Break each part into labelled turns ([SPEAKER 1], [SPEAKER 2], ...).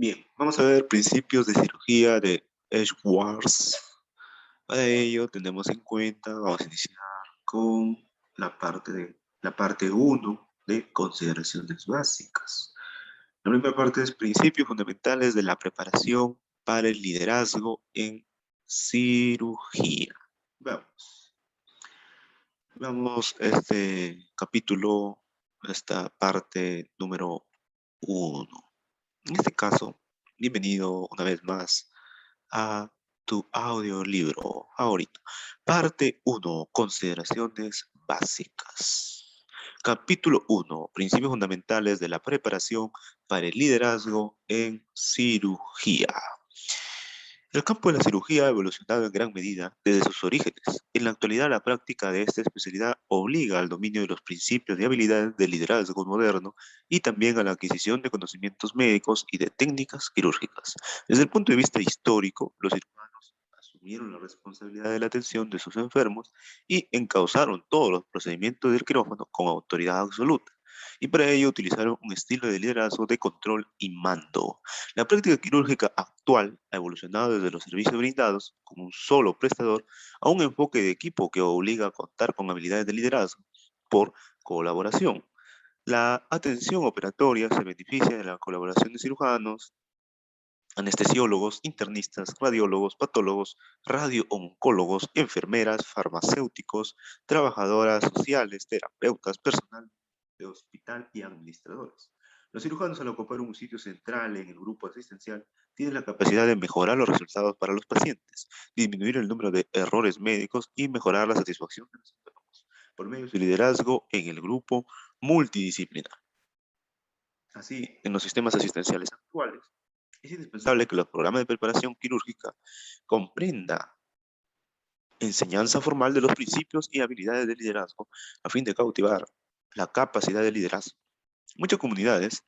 [SPEAKER 1] Bien, vamos a ver principios de cirugía de Edgeworth. Para ello tenemos en cuenta, vamos a iniciar con la parte uno de consideraciones básicas. La primera parte es principios fundamentales de la preparación para el liderazgo en cirugía. Veamos este capítulo, esta parte número uno. En este caso, bienvenido una vez más a tu audiolibro favorito. Parte uno, consideraciones básicas. Capítulo uno, principios fundamentales de la preparación para el liderazgo en cirugía. El campo de la cirugía ha evolucionado en gran medida desde sus orígenes. En la actualidad, la práctica de esta especialidad obliga al dominio de los principios y habilidades del liderazgo moderno y también a la adquisición de conocimientos médicos y de técnicas quirúrgicas. Desde el punto de vista histórico, los cirujanos asumieron la responsabilidad de la atención de sus enfermos y encauzaron todos los procedimientos del quirófano con autoridad absoluta. Y para ello utilizaron un estilo de liderazgo de control y mando. La práctica quirúrgica actual ha evolucionado desde los servicios brindados como un solo prestador a un enfoque de equipo que obliga a contar con habilidades de liderazgo por colaboración. La atención operatoria se beneficia de la colaboración de cirujanos, anestesiólogos, internistas, radiólogos, patólogos, radiooncólogos, enfermeras, farmacéuticos, trabajadoras sociales, terapeutas, personal de hospital y administradores. Los cirujanos, al ocupar un sitio central en el grupo asistencial, tienen la capacidad de mejorar los resultados para los pacientes, disminuir el número de errores médicos y mejorar la satisfacción de los enfermos, por medio de su liderazgo en el grupo multidisciplinar. Así, en los sistemas asistenciales actuales, es indispensable que los programas de preparación quirúrgica comprenda enseñanza formal de los principios y habilidades de liderazgo a fin de cautivar la capacidad de liderazgo. Muchas comunidades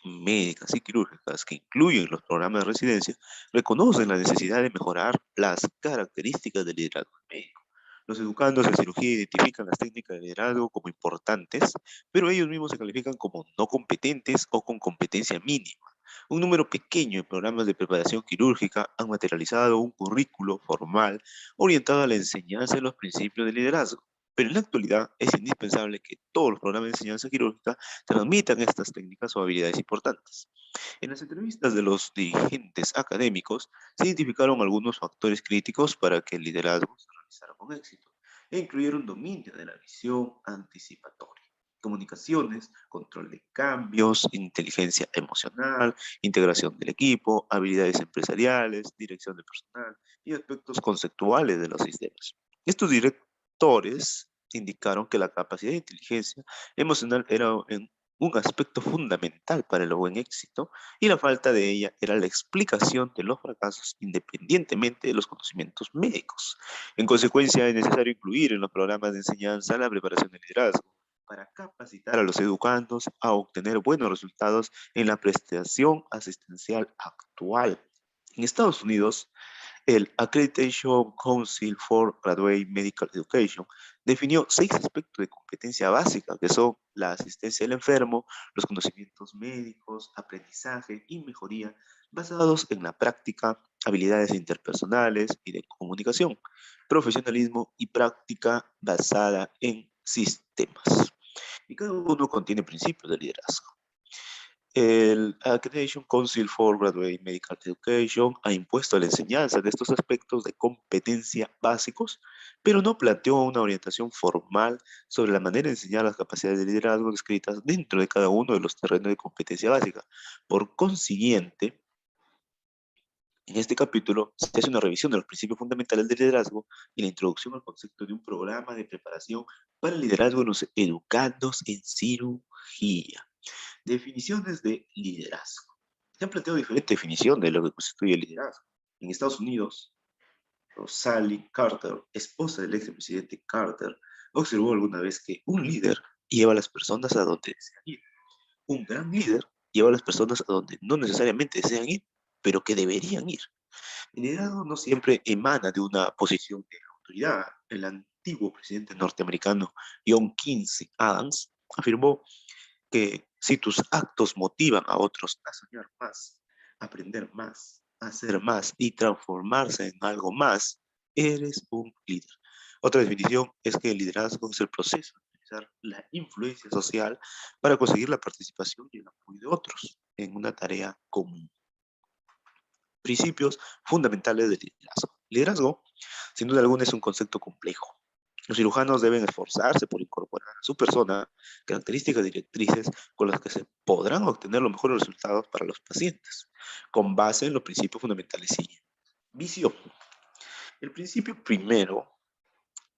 [SPEAKER 1] médicas y quirúrgicas que incluyen los programas de residencia reconocen la necesidad de mejorar las características del liderazgo médico. Los educandos en cirugía identifican las técnicas de liderazgo como importantes, pero ellos mismos se califican como no competentes o con competencia mínima. Un número pequeño de programas de preparación quirúrgica han materializado un currículo formal orientado a la enseñanza de los principios de liderazgo. Pero en la actualidad es indispensable que todos los programas de enseñanza quirúrgica transmitan estas técnicas o habilidades importantes. En las entrevistas de los dirigentes académicos se identificaron algunos factores críticos para que el liderazgo se realizara con éxito e incluyeron dominio de la visión anticipatoria, comunicaciones, control de cambios, inteligencia emocional, integración del equipo, habilidades empresariales, dirección de personal y aspectos conceptuales de los sistemas. Estos directores indicaron que la capacidad de inteligencia emocional era un aspecto fundamental para el buen éxito y la falta de ella era la explicación de los fracasos independientemente de los conocimientos médicos. En consecuencia, es necesario incluir en los programas de enseñanza la preparación de liderazgo para capacitar a los educandos a obtener buenos resultados en la prestación asistencial actual. En Estados Unidos, el Accreditation Council for Graduate Medical Education definió 6 aspectos de competencia básica, que son la asistencia del enfermo, los conocimientos médicos, aprendizaje y mejoría, basados en la práctica, habilidades interpersonales y de comunicación, profesionalismo y práctica basada en sistemas. Y cada uno contiene principios de liderazgo. El Accreditation Council for Graduate Medical Education ha impuesto la enseñanza de estos aspectos de competencia básicos, pero no planteó una orientación formal sobre la manera de enseñar las capacidades de liderazgo descritas dentro de cada uno de los terrenos de competencia básica. Por consiguiente, en este capítulo se hace una revisión de los principios fundamentales del liderazgo y la introducción al concepto de un programa de preparación para el liderazgo de los educandos en cirugía. Definiciones de liderazgo. Se han planteado diferentes definiciones de lo que constituye el liderazgo. En Estados Unidos, Rosalynn Carter, esposa del expresidente Carter, observó alguna vez que un líder lleva a las personas a donde desean ir. Un gran líder lleva a las personas a donde no necesariamente desean ir, pero que deberían ir. El liderazgo no siempre emana de una posición de autoridad. El antiguo presidente norteamericano John Quincy Adams afirmó que si tus actos motivan a otros a soñar más, aprender más, hacer más y transformarse en algo más, eres un líder. Otra definición es que el liderazgo es el proceso de utilizar la influencia social para conseguir la participación y el apoyo de otros en una tarea común. Principios fundamentales del liderazgo. Liderazgo, sin duda alguna, es un concepto complejo. Los cirujanos deben esforzarse por incorporar a su persona características directrices con las que se podrán obtener los mejores resultados para los pacientes, con base en los principios fundamentales siguientes. Visión. El principio primero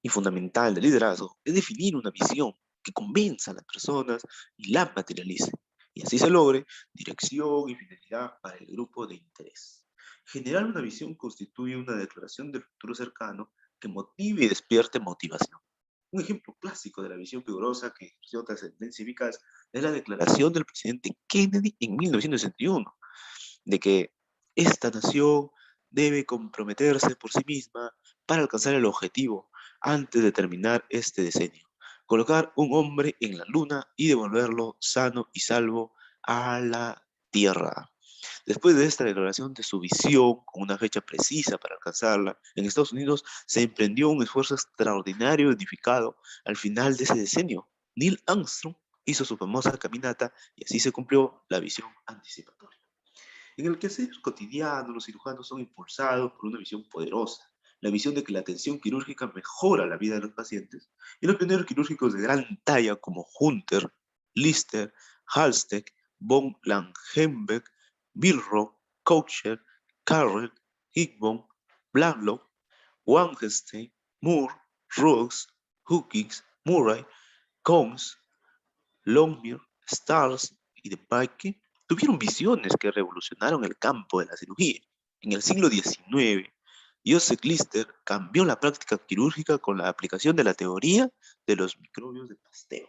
[SPEAKER 1] y fundamental del liderazgo es definir una visión que convenza a las personas y la materialice, y así se logre dirección y finalidad para el grupo de interés. Generar una visión constituye una declaración del futuro cercano que motive y despierte motivación. Un ejemplo clásico de la visión vigorosa que ejerció trascendencia eficaz es la declaración del presidente Kennedy en 1961, de que esta nación debe comprometerse por sí misma para alcanzar el objetivo antes de terminar este decenio. Colocar un hombre en la luna y devolverlo sano y salvo a la Tierra. Después de esta declaración de su visión, con una fecha precisa para alcanzarla, en Estados Unidos se emprendió un esfuerzo extraordinario edificado al final de ese decenio. Neil Armstrong hizo su famosa caminata y así se cumplió la visión anticipatoria. En el quehacer cotidiano, los cirujanos son impulsados por una visión poderosa, la visión de que la atención quirúrgica mejora la vida de los pacientes, y los pioneros quirúrgicos de gran talla como Hunter, Lister, Halsted, von Langenbeck, Billroth, Kocher, Carrel, Hickman, Blacklock, Wangenstein, Moore, Rooks, Hawkins, Murray, Combs, Longmire, Stars y de Pike tuvieron visiones que revolucionaron el campo de la cirugía. En el siglo XIX, Joseph Lister cambió la práctica quirúrgica con la aplicación de la teoría de los microbios de Pasteur.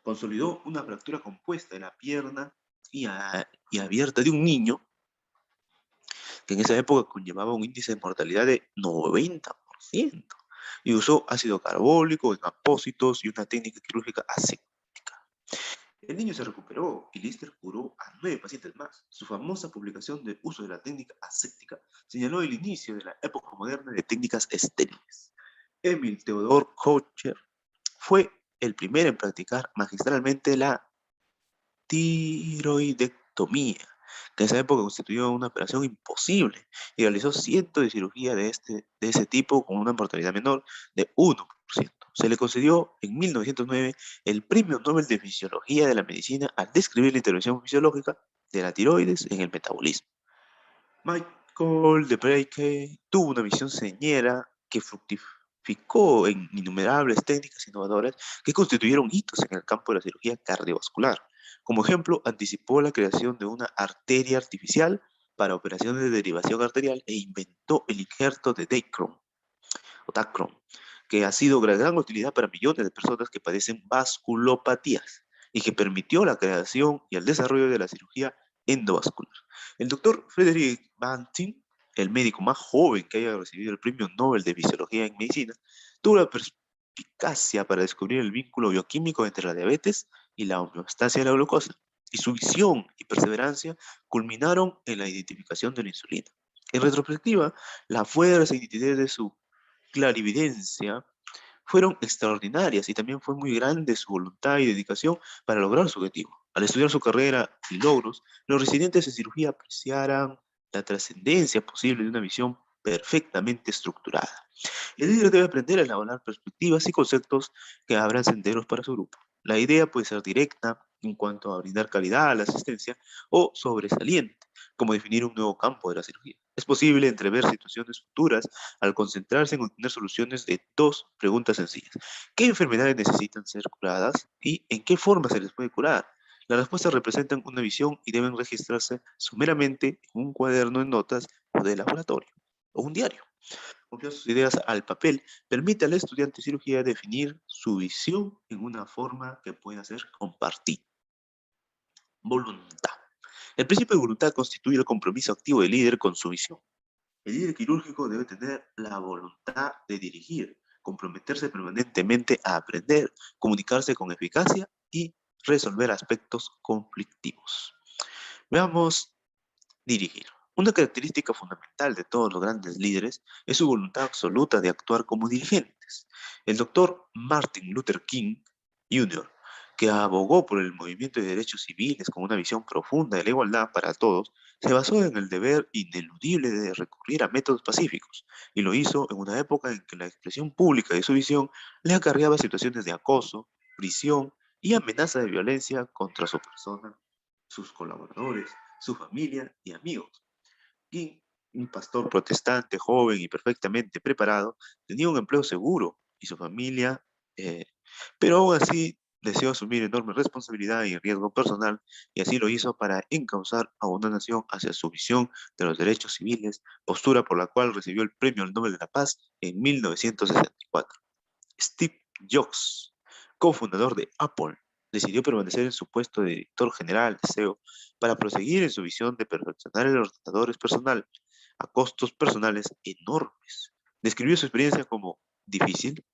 [SPEAKER 1] Consolidó una fractura compuesta de la pierna y abierta de un niño que en esa época conllevaba un índice de mortalidad de 90% y usó ácido carbólico en apósitos y una técnica quirúrgica aséptica. El niño se recuperó y Lister curó a 9 pacientes más. Su famosa publicación de uso de la técnica aséptica señaló el inicio de la época moderna de técnicas estériles. Emil Theodor Kocher fue el primero en practicar magistralmente la tiroidectomía, que en esa época constituyó una operación imposible y realizó cientos de cirugías de ese tipo con una mortalidad menor de 1%. Se le concedió en 1909 el Premio Nobel de Fisiología de la Medicina al describir la intervención fisiológica de la tiroides en el metabolismo. Michael de Breike tuvo una visión señera que fructificó en innumerables técnicas innovadoras que constituyeron hitos en el campo de la cirugía cardiovascular. Como ejemplo, anticipó la creación de una arteria artificial para operaciones de derivación arterial e inventó el injerto de Dacron, que ha sido de gran utilidad para millones de personas que padecen vasculopatías y que permitió la creación y el desarrollo de la cirugía endovascular. El doctor Frederick Banting, el médico más joven que haya recibido el Premio Nobel de Fisiología en Medicina, tuvo la perspicacia para descubrir el vínculo bioquímico entre la diabetes y la homeostasia de la glucosa, y su visión y perseverancia culminaron en la identificación de la insulina. En retrospectiva, la fuerza y nitidez de su clarividencia fueron extraordinarias y también fue muy grande su voluntad y dedicación para lograr su objetivo. Al estudiar su carrera y logros, los residentes en cirugía apreciaran la trascendencia posible de una visión perfectamente estructurada. El líder debe aprender a elaborar perspectivas y conceptos que abran senderos para su grupo. La idea puede ser directa en cuanto a brindar calidad a la asistencia o sobresaliente, como definir un nuevo campo de la cirugía. Es posible entrever situaciones futuras al concentrarse en obtener soluciones de dos preguntas sencillas. ¿Qué enfermedades necesitan ser curadas y en qué forma se les puede curar? Las respuestas representan una visión y deben registrarse someramente en un cuaderno de notas o de laboratorio o un diario. Confiar sus ideas al papel permite al estudiante de cirugía definir su visión en una forma que pueda ser compartida. Voluntad. El principio de voluntad constituye el compromiso activo del líder con su visión. El líder quirúrgico debe tener la voluntad de dirigir, comprometerse permanentemente a aprender, comunicarse con eficacia y resolver aspectos conflictivos. Veamos Dirigir. Una característica fundamental de todos los grandes líderes es su voluntad absoluta de actuar como dirigentes. El doctor Martin Luther King Jr., que abogó por el movimiento de derechos civiles con una visión profunda de la igualdad para todos, se basó en el deber ineludible de recurrir a métodos pacíficos, y lo hizo en una época en que la expresión pública de su visión le acarreaba situaciones de acoso, prisión y amenaza de violencia contra su persona, sus colaboradores, su familia y amigos. King, un pastor protestante joven y perfectamente preparado, tenía un empleo seguro y su familia, eh, pero aún así deseó asumir enorme responsabilidad y riesgo personal, y así lo hizo para encauzar a una nación hacia su visión de los derechos civiles, postura por la cual recibió el Premio Nobel de la Paz en 1964. Steve Jobs, cofundador de Apple, decidió permanecer en su puesto de director general de SEO para proseguir en su visión de perfeccionar el ordenador personal a costos personales enormes. Describió su experiencia como difícil,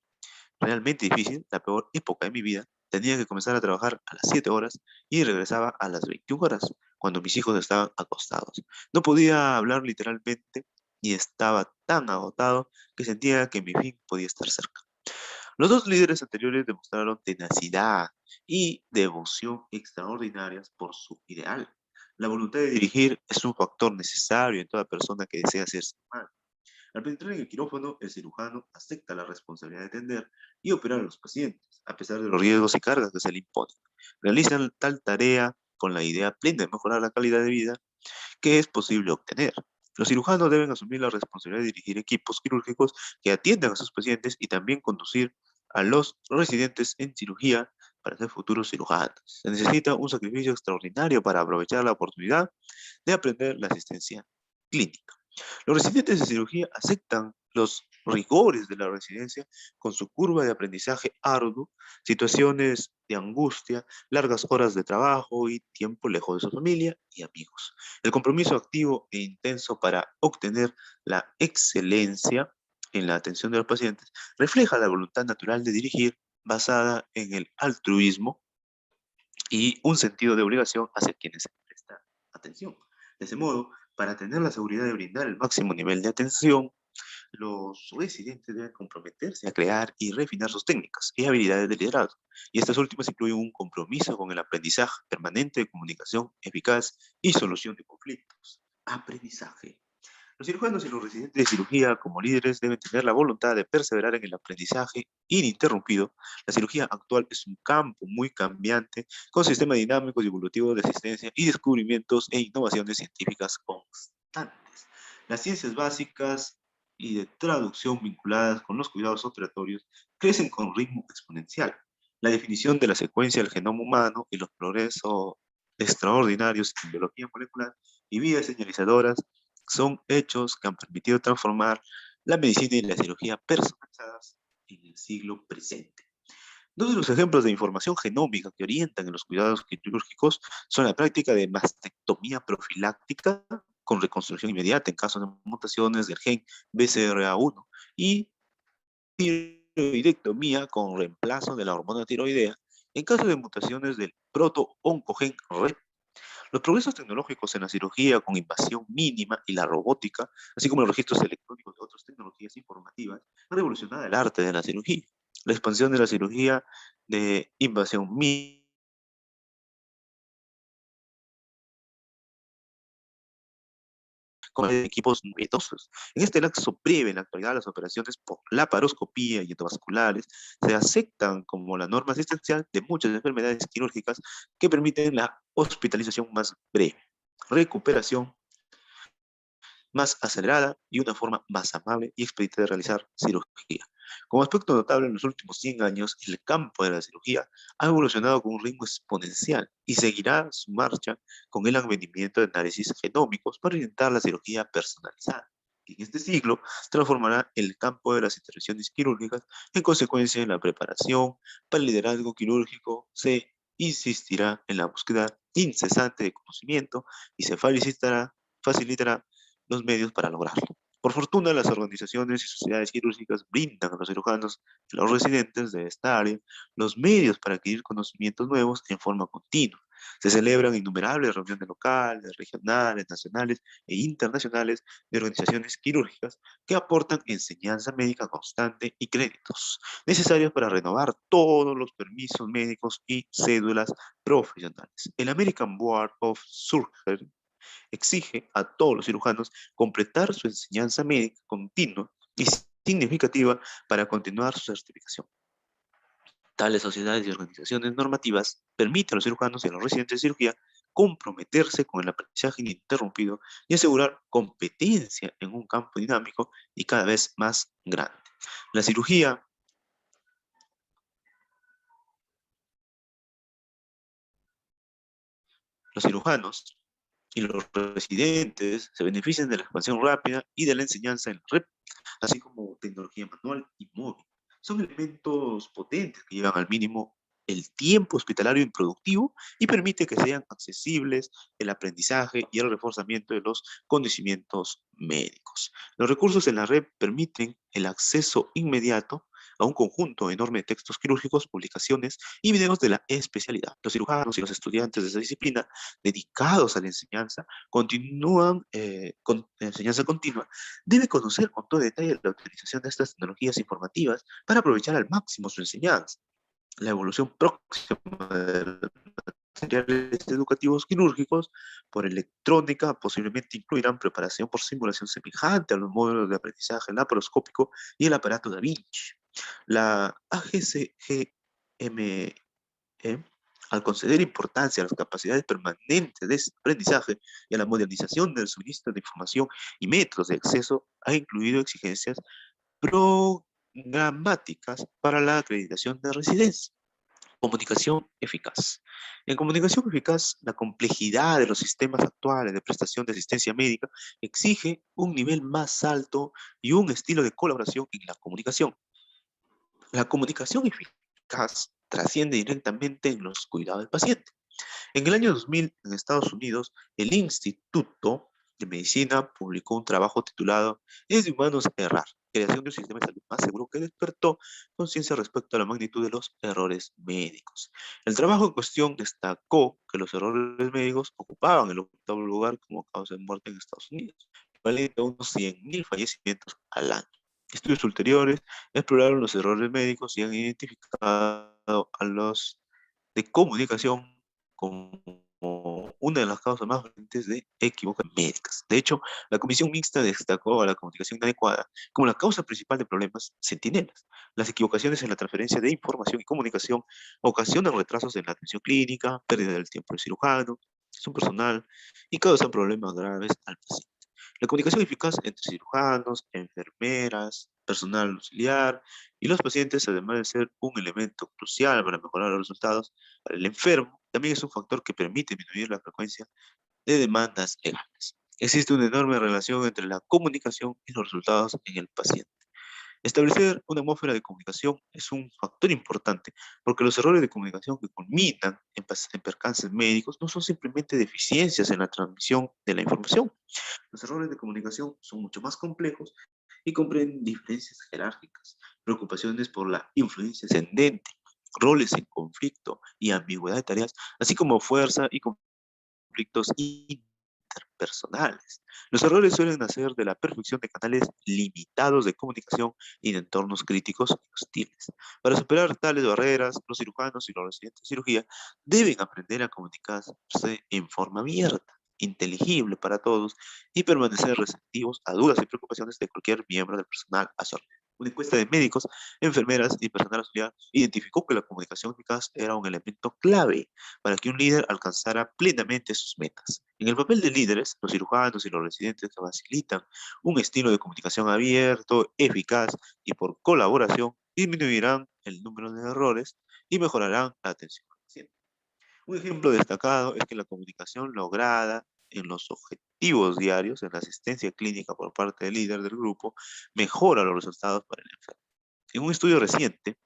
[SPEAKER 1] realmente difícil, la peor época de mi vida. Tenía que comenzar a trabajar a las 7 horas y regresaba a las 21 horas, cuando mis hijos estaban acostados. No podía hablar literalmente y estaba tan agotado que sentía que mi fin podía estar cerca. Los dos líderes anteriores demostraron tenacidad y devoción extraordinarias por su ideal. La voluntad de dirigir es un factor necesario en toda persona que desea hacerse humano. Al penetrar en el quirófano, el cirujano acepta la responsabilidad de atender y operar a los pacientes, a pesar de los riesgos y cargas que se le imponen. Realizan tal tarea con la idea plena de mejorar la calidad de vida que es posible obtener. Los cirujanos deben asumir la responsabilidad de dirigir equipos quirúrgicos que atiendan a sus pacientes y también conducir a los residentes en cirugía para ser futuros cirujanos. Se necesita un sacrificio extraordinario para aprovechar la oportunidad de aprender la asistencia clínica. Los residentes de cirugía aceptan los rigores de la residencia con su curva de aprendizaje arduo, situaciones de angustia, largas horas de trabajo y tiempo lejos de su familia y amigos. El compromiso activo e intenso para obtener la excelencia en la atención de los pacientes refleja la voluntad natural de dirigir basada en el altruismo y un sentido de obligación hacia quienes se prestan atención. De ese modo, para tener la seguridad de brindar el máximo nivel de atención, los residentes deben comprometerse a crear y refinar sus técnicas y habilidades de liderazgo. Y estas últimas incluyen un compromiso con el aprendizaje permanente de comunicación eficaz y solución de conflictos. Aprendizaje. Los cirujanos y los residentes de cirugía como líderes deben tener la voluntad de perseverar en el aprendizaje ininterrumpido. La cirugía actual es un campo muy cambiante, con sistemas dinámicos y evolutivos de asistencia y descubrimientos e innovaciones científicas constantes. Las ciencias básicas y de traducción vinculadas con los cuidados operatorios crecen con ritmo exponencial. La definición de la secuencia del genoma humano y los progresos extraordinarios en biología molecular y vías señalizadoras son hechos que han permitido transformar la medicina y la cirugía personalizadas en el siglo presente. Dos de los ejemplos de información genómica que orientan en los cuidados quirúrgicos son la práctica de mastectomía profiláctica con reconstrucción inmediata en caso de mutaciones del gen BCRA1 y tiroidectomía con reemplazo de la hormona tiroidea en caso de mutaciones del proto-oncogen RET. Los progresos tecnológicos en la cirugía con invasión mínima y la robótica, así como los registros electrónicos de otras tecnologías informativas, han revolucionado el arte de la cirugía. La expansión de la cirugía de invasión mínima con equipos novedosos. En este laxo breve, en la actualidad, las operaciones por laparoscopía y endovasculares se aceptan como la norma asistencial de muchas enfermedades quirúrgicas que permiten la hospitalización más breve, recuperación más acelerada y una forma más amable y expedita de realizar cirugía. Como aspecto notable, en los últimos 100 años, el campo de la cirugía ha evolucionado con un ritmo exponencial y seguirá su marcha con el advenimiento de análisis genómicos para orientar la cirugía personalizada. En este siglo, transformará el campo de las intervenciones quirúrgicas. En consecuencia, en la preparación para el liderazgo quirúrgico se insistirá en la búsqueda incesante de conocimiento y se facilitará los medios para lograrlo. Por fortuna, las organizaciones y sociedades quirúrgicas brindan a los cirujanos y a los residentes de esta área los medios para adquirir conocimientos nuevos en forma continua. Se celebran innumerables reuniones locales, regionales, nacionales e internacionales de organizaciones quirúrgicas que aportan enseñanza médica constante y créditos necesarios para renovar todos los permisos médicos y cédulas profesionales. El American Board of Surgery exige a todos los cirujanos completar su enseñanza médica continua y significativa para continuar su certificación. Tales sociedades y organizaciones normativas permiten a los cirujanos y a los residentes de cirugía comprometerse con el aprendizaje ininterrumpido y asegurar competencia en un campo dinámico y cada vez más grande. La cirugía, los cirujanos y los residentes se benefician de la expansión rápida y de la enseñanza en la red, así como tecnología manual y móvil. Son elementos potentes que llevan al mínimo el tiempo hospitalario improductivo y permite que sean accesibles el aprendizaje y el reforzamiento de los conocimientos médicos. Los recursos en la red permiten el acceso inmediato a un conjunto enorme de textos quirúrgicos, publicaciones y videos de la especialidad. Los cirujanos y los estudiantes de esa disciplina dedicados a la enseñanza continúan con la enseñanza continua debe conocer con todo detalle la utilización de estas tecnologías informativas para aprovechar al máximo su enseñanza. La evolución próxima de los materiales educativos quirúrgicos por electrónica posiblemente incluirán preparación por simulación semejante a los modelos de aprendizaje laparoscópico y el aparato Da Vinci. La AGCGME, al conceder importancia a las capacidades permanentes de aprendizaje y a la modernización del suministro de información y métodos de acceso, ha incluido exigencias programáticas para la acreditación de residencia. Comunicación eficaz. En comunicación eficaz, la complejidad de los sistemas actuales de prestación de asistencia médica exige un nivel más alto y un estilo de colaboración en la comunicación. La comunicación eficaz trasciende directamente en los cuidados del paciente. En el año 2000, en Estados Unidos, el Instituto de Medicina publicó un trabajo titulado ¿Es de humanos errar? Creación de un sistema de salud más seguro que despertó conciencia respecto a la magnitud de los errores médicos. El trabajo en cuestión destacó que los errores médicos ocupaban el octavo lugar como causa de muerte en Estados Unidos, equivalente a unos 100.000 fallecimientos al año. Estudios ulteriores exploraron los errores médicos y han identificado a los de comunicación como una de las causas más frecuentes de equivocaciones médicas. De hecho, la Comisión Mixta destacó a la comunicación inadecuada como la causa principal de problemas centinelas. Las equivocaciones en la transferencia de información y comunicación ocasionan retrasos en la atención clínica, pérdida del tiempo del cirujano, su personal y causan problemas graves al paciente. La comunicación eficaz entre cirujanos, enfermeras, personal auxiliar y los pacientes, además de ser un elemento crucial para mejorar los resultados para el enfermo, también es un factor que permite disminuir la frecuencia de demandas legales. Existe una enorme relación entre la comunicación y los resultados en el paciente. Establecer una atmósfera de comunicación es un factor importante, porque los errores de comunicación que culminan en percances médicos no son simplemente deficiencias en la transmisión de la información. Los errores de comunicación son mucho más complejos y comprenden diferencias jerárquicas, preocupaciones por la influencia ascendente, roles en conflicto y ambigüedad de tareas, así como fuerza y conflictos interpersonales. Los errores suelen nacer de la perfección de canales limitados de comunicación y de entornos críticos y hostiles. Para superar tales barreras, los cirujanos y los residentes de cirugía deben aprender a comunicarse en forma abierta, inteligible para todos y permanecer receptivos a dudas y preocupaciones de cualquier miembro del personal a su alrededor. Una encuesta de médicos, enfermeras y personal auxiliar identificó que la comunicación eficaz era un elemento clave para que un líder alcanzara plenamente sus metas. En el papel de líderes, los cirujanos y los residentes que facilitan un estilo de comunicación abierto, eficaz y por colaboración, disminuirán el número de errores y mejorarán la atención al paciente. Un ejemplo destacado es que la comunicación lograda en los objetivos diarios, en la asistencia clínica por parte del líder del grupo, mejora los resultados para el enfermo. En un estudio reciente,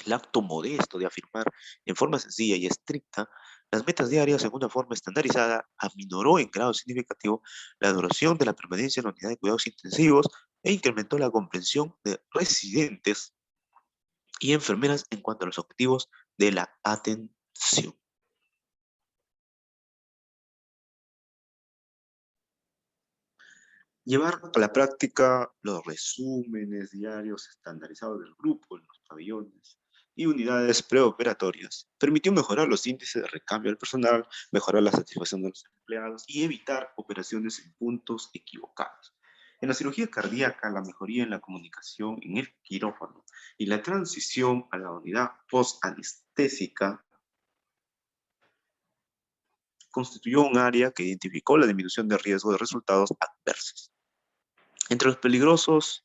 [SPEAKER 1] el acto modesto de afirmar en forma sencilla y estricta las metas diarias en una forma estandarizada aminoró en grado significativo la duración de la permanencia en la unidad de cuidados intensivos e incrementó la comprensión de residentes y enfermeras en cuanto a los objetivos de la atención. Llevar a la práctica los resúmenes diarios estandarizados del grupo en los pabellones y unidades preoperatorias permitió mejorar los índices de recambio del personal, mejorar la satisfacción de los empleados y evitar operaciones en puntos equivocados. En la cirugía cardíaca, la mejoría en la comunicación en el quirófano y la transición a la unidad post-anestésica constituyó un área que identificó la disminución de riesgo de resultados adversos. Entre los peligrosos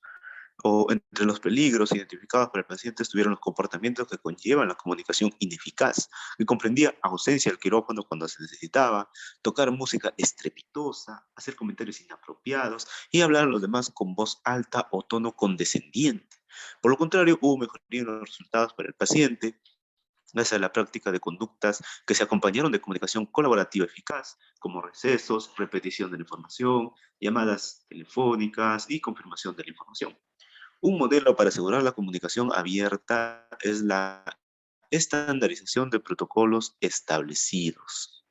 [SPEAKER 1] entre los peligros identificados por el paciente estuvieron los comportamientos que conllevan la comunicación ineficaz, que comprendía ausencia del quirófano cuando se necesitaba, tocar música estrepitosa, hacer comentarios inapropiados y hablar a los demás con voz alta o tono condescendiente. Por lo contrario, hubo mejoría en los resultados para el paciente, gracias a la práctica de conductas que se acompañaron de comunicación colaborativa eficaz, como recesos, repetición de la información, llamadas telefónicas y confirmación de la información. Un modelo para asegurar la comunicación abierta es la estandarización de protocolos establecidos.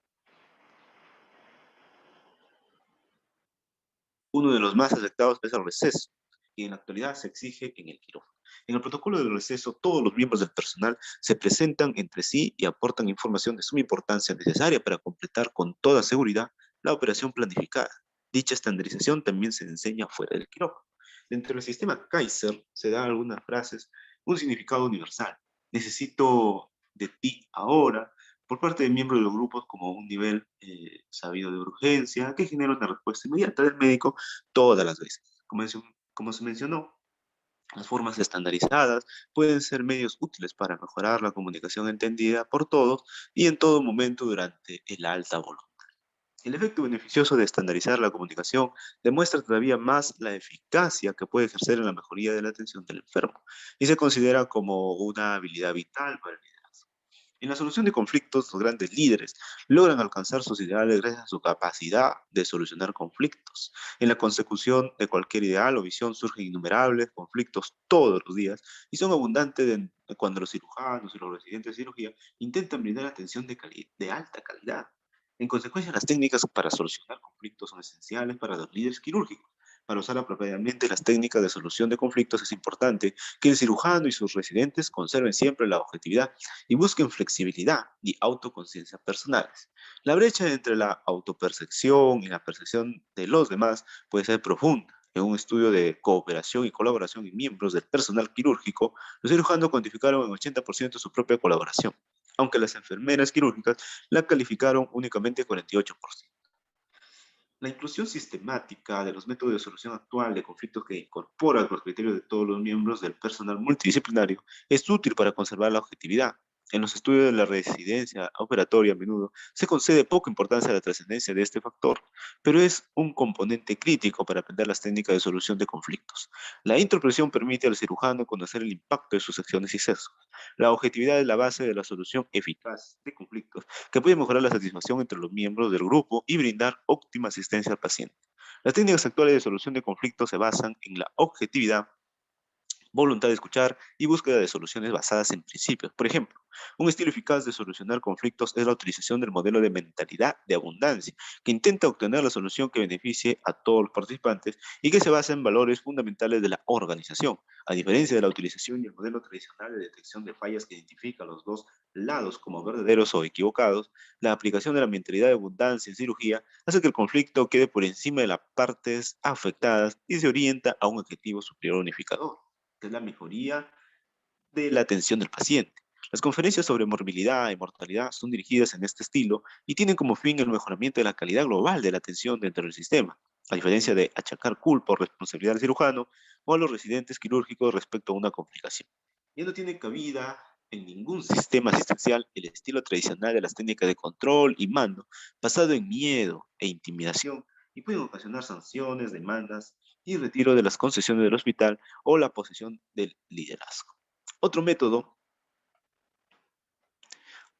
[SPEAKER 1] Uno de los más afectados es el receso, y en la actualidad se exige en el quirófano. En el protocolo del receso, todos los miembros del personal se presentan entre sí y aportan información de suma importancia necesaria para completar con toda seguridad la operación planificada. Dicha estandarización también se enseña fuera del quirófano. Dentro del sistema Kaiser se dan algunas frases, un significado universal. Necesito de ti ahora, por parte de miembros de los grupos como un nivel sabido de urgencia que genera una respuesta inmediata del médico todas las veces. Como se mencionó, las formas estandarizadas pueden ser medios útiles para mejorar la comunicación entendida por todos y en todo momento durante el alta voluntad. El efecto beneficioso de estandarizar la comunicación demuestra todavía más la eficacia que puede ejercer en la mejoría de la atención del enfermo y se considera como una habilidad vital para el liderazgo. En la solución de conflictos, los grandes líderes logran alcanzar sus ideales gracias a su capacidad de solucionar conflictos. En la consecución de cualquier ideal o visión surgen innumerables conflictos todos los días y son abundantes cuando los cirujanos y los residentes de cirugía intentan brindar atención de alta calidad. En consecuencia, las técnicas para solucionar conflictos son esenciales para los líderes quirúrgicos. Para usar apropiadamente las técnicas de solución de conflictos es importante que el cirujano y sus residentes conserven siempre la objetividad y busquen flexibilidad y autoconciencia personales. La brecha entre la autopercepción y la percepción de los demás puede ser profunda. En un estudio de cooperación y colaboración en miembros del personal quirúrgico, los cirujanos cuantificaron en 80% su propia colaboración, aunque las enfermeras quirúrgicas la calificaron únicamente 48%. La inclusión sistemática de los métodos de solución actual de conflictos que incorpora los criterios de todos los miembros del personal multidisciplinario es útil para conservar la objetividad. En los estudios de la residencia operatoria a menudo se concede poca importancia a la trascendencia de este factor, pero es un componente crítico para aprender las técnicas de solución de conflictos. La interpretación permite al cirujano conocer el impacto de sus acciones y sesgos. La objetividad es la base de la solución eficaz de conflictos que puede mejorar la satisfacción entre los miembros del grupo y brindar óptima asistencia al paciente. Las técnicas actuales de solución de conflictos se basan en la objetividad, voluntad de escuchar y búsqueda de soluciones basadas en principios. Por ejemplo, un estilo eficaz de solucionar conflictos es la utilización del modelo de mentalidad de abundancia, que intenta obtener la solución que beneficie a todos los participantes y que se basa en valores fundamentales de la organización. A diferencia de la utilización y el modelo tradicional de detección de fallas que identifica los dos lados como verdaderos o equivocados, la aplicación de la mentalidad de abundancia en cirugía hace que el conflicto quede por encima de las partes afectadas y se orienta a un objetivo superior unificador, que es la mejoría de la atención del paciente. Las conferencias sobre morbilidad y mortalidad son dirigidas en este estilo y tienen como fin el mejoramiento de la calidad global de la atención dentro del sistema, a diferencia de achacar culpa o responsabilidad al cirujano o a los residentes quirúrgicos respecto a una complicación. Ya no tiene cabida en ningún sistema asistencial el estilo tradicional de las técnicas de control y mando, basado en miedo e intimidación, y pueden ocasionar sanciones, demandas y retiro de las concesiones del hospital o la posesión del liderazgo. Otro método,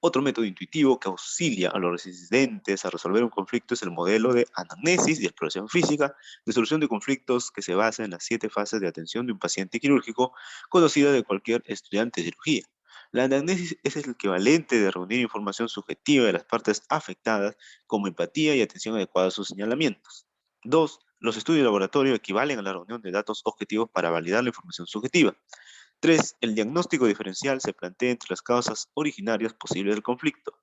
[SPEAKER 1] otro método intuitivo que auxilia a los residentes a resolver un conflicto es el modelo de anamnesis y exploración física de solución de conflictos que se basa en las 7 fases de atención de un paciente quirúrgico conocida de cualquier estudiante de cirugía. La anamnesis es el equivalente de reunir información subjetiva de las partes afectadas como empatía y atención adecuada a sus señalamientos. 2. Los estudios de laboratorio equivalen a la reunión de datos objetivos para validar la información subjetiva. 3. El diagnóstico diferencial se plantea entre las causas originarias posibles del conflicto.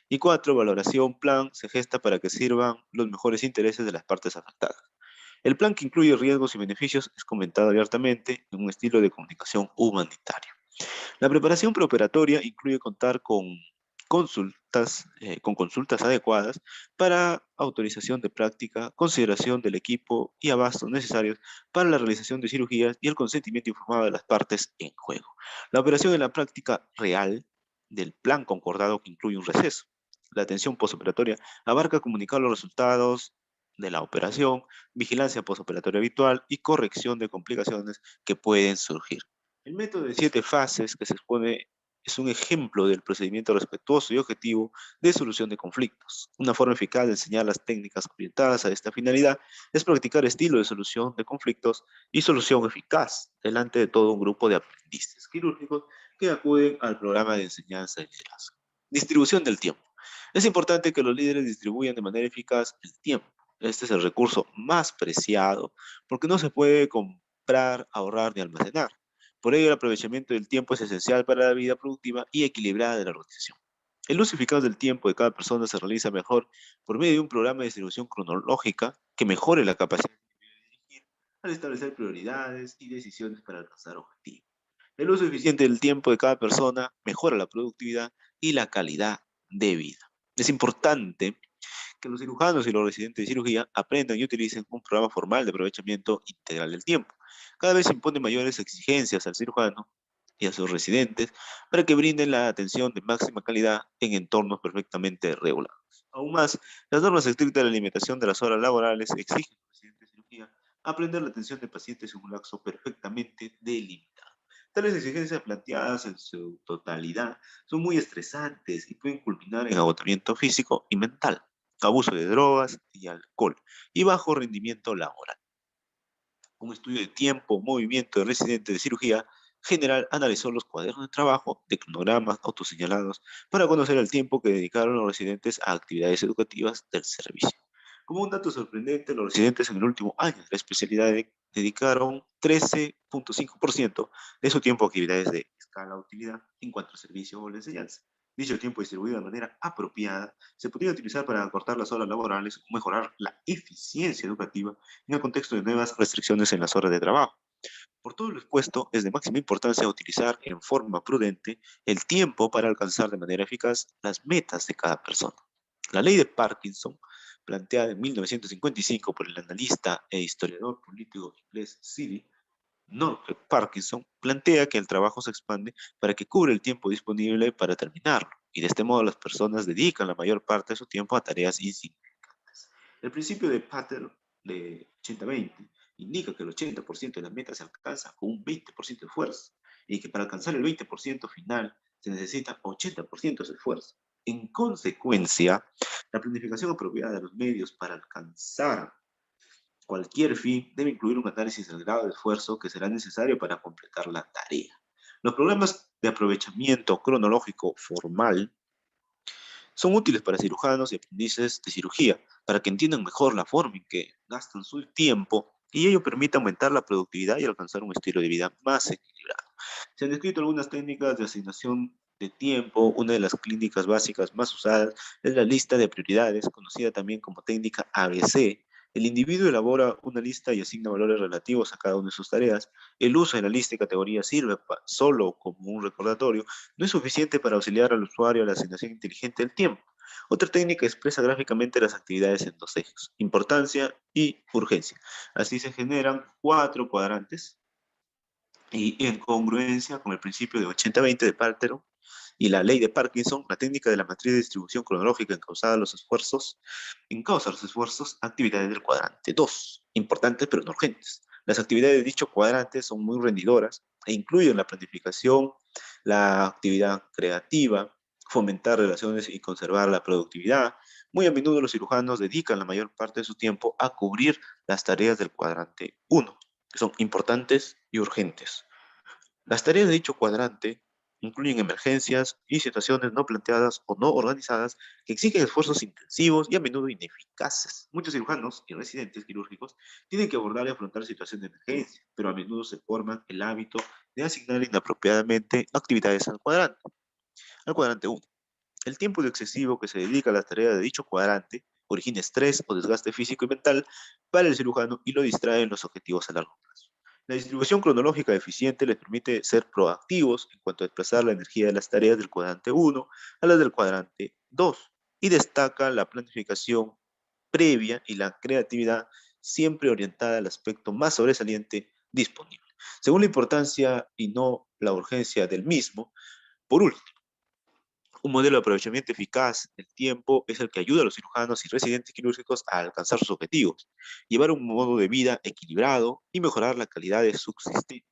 [SPEAKER 1] Y 4. Valoración plan se gesta para que sirvan los mejores intereses de las partes afectadas. El plan, que incluye riesgos y beneficios, es comentado abiertamente en un estilo de comunicación humanitario. La preparación preoperatoria incluye contar con consultas adecuadas para autorización de práctica, consideración del equipo y abastos necesarios para la realización de cirugías y el consentimiento informado de las partes en juego. La operación en la práctica real del plan concordado, que incluye un receso. La atención postoperatoria abarca comunicar los resultados de la operación, vigilancia postoperatoria habitual y corrección de complicaciones que pueden surgir. El método de 7 fases que se expone es un ejemplo del procedimiento respetuoso y objetivo de solución de conflictos. Una forma eficaz de enseñar las técnicas orientadas a esta finalidad es practicar estilo de solución de conflictos y solución eficaz delante de todo un grupo de aprendices quirúrgicos que acuden al programa de enseñanza y liderazgo. Distribución del tiempo. Es importante que los líderes distribuyan de manera eficaz el tiempo. Este es el recurso más preciado porque no se puede comprar, ahorrar ni almacenar. Por ello, el aprovechamiento del tiempo es esencial para la vida productiva y equilibrada de la organización. El uso eficaz del tiempo de cada persona se realiza mejor por medio de un programa de distribución cronológica que mejore la capacidad de dirigir al establecer prioridades y decisiones para alcanzar objetivos. El uso eficiente del tiempo de cada persona mejora la productividad y la calidad de vida. Es importante que los cirujanos y los residentes de cirugía aprendan y utilicen un programa formal de aprovechamiento integral del tiempo. Cada vez se imponen mayores exigencias al cirujano y a sus residentes para que brinden la atención de máxima calidad en entornos perfectamente regulados. Aún más, las normas estrictas de la limitación de las horas laborales exigen a los residentes de cirugía aprender la atención de pacientes en un lapso perfectamente delimitado. Tales exigencias, planteadas en su totalidad, son muy estresantes y pueden culminar en agotamiento físico y mental, abuso de drogas y alcohol y bajo rendimiento laboral. Un estudio de tiempo, movimiento de residentes de cirugía general analizó los cuadernos de trabajo de cronogramas autoseñalados para conocer el tiempo que dedicaron los residentes a actividades educativas del servicio. Como un dato sorprendente, los residentes en el último año de la especialidad dedicaron 13,5% de su tiempo a actividades de escala de utilidad en cuanto al servicio o la enseñanza. Dicho tiempo, distribuido de manera apropiada, se podría utilizar para acortar las horas laborales o mejorar la eficiencia educativa en el contexto de nuevas restricciones en las horas de trabajo. Por todo lo expuesto, es de máxima importancia utilizar en forma prudente el tiempo para alcanzar de manera eficaz las metas de cada persona. La ley de Parkinson, planteada en 1955 por el analista e historiador político inglés Northrop Parkinson, plantea que el trabajo se expande para que cubra el tiempo disponible para terminarlo, y de este modo las personas dedican la mayor parte de su tiempo a tareas insignificantes. El principio de Pater de 80-20 indica que el 80% de la meta se alcanza con un 20% de esfuerzo, y que para alcanzar el 20% final se necesita 80% de esfuerzo. En consecuencia, la planificación apropiada de los medios para alcanzar cualquier fin debe incluir un análisis del grado de esfuerzo que será necesario para completar la tarea. Los programas de aprovechamiento cronológico formal son útiles para cirujanos y aprendices de cirugía, para que entiendan mejor la forma en que gastan su tiempo y ello permite aumentar la productividad y alcanzar un estilo de vida más equilibrado. Se han descrito algunas técnicas de asignación de tiempo. Una de las clínicas básicas más usadas es la lista de prioridades, conocida también como técnica ABC. El individuo elabora una lista y asigna valores relativos a cada una de sus tareas. El uso de la lista y categoría sirve solo como un recordatorio, no es suficiente para auxiliar al usuario a la asignación inteligente del tiempo. Otra técnica expresa gráficamente las actividades en dos ejes: importancia y urgencia. Así se generan 4 cuadrantes y en congruencia con el principio de 80-20 de Pareto y la ley de Parkinson, la técnica de la matriz de distribución cronológica encausa los esfuerzos, actividades del cuadrante 2, importantes pero no urgentes. Las actividades de dicho cuadrante son muy rendidoras e incluyen la planificación, la actividad creativa, fomentar relaciones y conservar la productividad. Muy a menudo los cirujanos dedican la mayor parte de su tiempo a cubrir las tareas del cuadrante 1, que son importantes y urgentes. Las tareas de dicho cuadrante Incluyen emergencias y situaciones no planteadas o no organizadas que exigen esfuerzos intensivos y a menudo ineficaces. Muchos cirujanos y residentes quirúrgicos tienen que abordar y afrontar situaciones de emergencia, pero a menudo se forman el hábito de asignar inapropiadamente actividades al cuadrante 1. El tiempo excesivo que se dedica a las tareas de dicho cuadrante origina estrés o desgaste físico y mental para el cirujano y lo distrae en los objetivos a largo plazo. La distribución cronológica eficiente les permite ser proactivos en cuanto a desplazar la energía de las tareas del cuadrante 1 a las del cuadrante 2 y destaca la planificación previa y la creatividad siempre orientada al aspecto más sobresaliente disponible, según la importancia y no la urgencia del mismo. Por último, un modelo de aprovechamiento eficaz del tiempo es el que ayuda a los cirujanos y residentes quirúrgicos a alcanzar sus objetivos, llevar un modo de vida equilibrado y mejorar la calidad de subsistencia.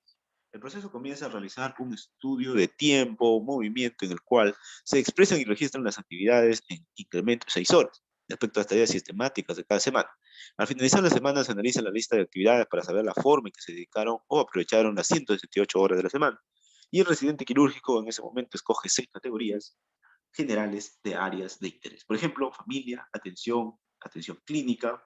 [SPEAKER 1] El proceso comienza a realizar un estudio de tiempo, movimiento, en el cual se expresan y registran las actividades en incremento de 6 horas, respecto a las tareas sistemáticas de cada semana. Al finalizar la semana se analiza la lista de actividades para saber la forma en que se dedicaron o aprovecharon las 178 horas de la semana. Y el residente quirúrgico en ese momento escoge 6 categorías generales de áreas de interés. Por ejemplo, familia, atención clínica,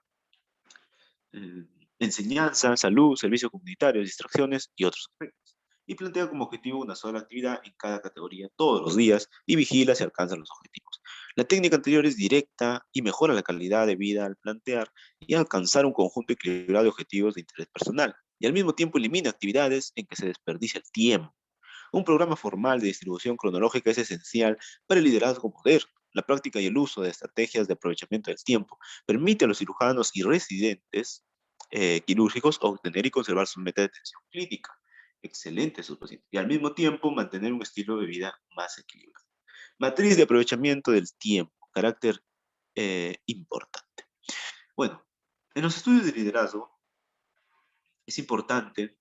[SPEAKER 1] eh, enseñanza, salud, servicios comunitarios, distracciones y otros aspectos. Y plantea como objetivo una sola actividad en cada categoría todos los días y vigila si alcanzan los objetivos. La técnica anterior es directa y mejora la calidad de vida al plantear y alcanzar un conjunto equilibrado de objetivos de interés personal, y al mismo tiempo elimina actividades en que se desperdicia el tiempo. Un programa formal de distribución cronológica es esencial para el liderazgo moderno. La práctica y el uso de estrategias de aprovechamiento del tiempo permite a los cirujanos y residentes quirúrgicos obtener y conservar su meta de atención clínica excelente a sus pacientes y al mismo tiempo mantener un estilo de vida más equilibrado. Matriz de aprovechamiento del tiempo, carácter importante. Bueno, en los estudios de liderazgo es importante,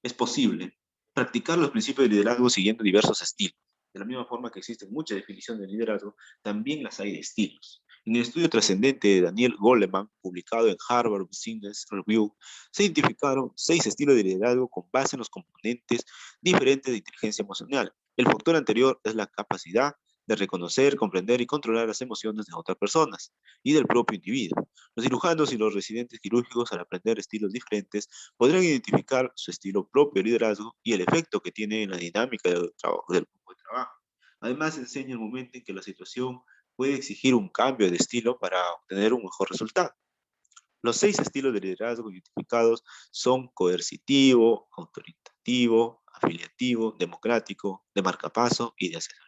[SPEAKER 1] es posible practicar los principios de liderazgo siguiendo diversos estilos. De la misma forma que existen muchas definiciones de liderazgo, también las hay de estilos. En el estudio trascendente de Daniel Goleman, publicado en Harvard Business Review, se identificaron 6 estilos de liderazgo con base en los componentes diferentes de inteligencia emocional. El factor anterior es la capacidad de reconocer, comprender y controlar las emociones de otras personas y del propio individuo. Los cirujanos y los residentes quirúrgicos, al aprender estilos diferentes, podrán identificar su estilo propio de liderazgo y el efecto que tiene en la dinámica del grupo de trabajo. Además, enseña el momento en que la situación puede exigir un cambio de estilo para obtener un mejor resultado. Los 6 estilos de liderazgo identificados son coercitivo, autoritativo, afiliativo, democrático, de marcapaso y de asesoría.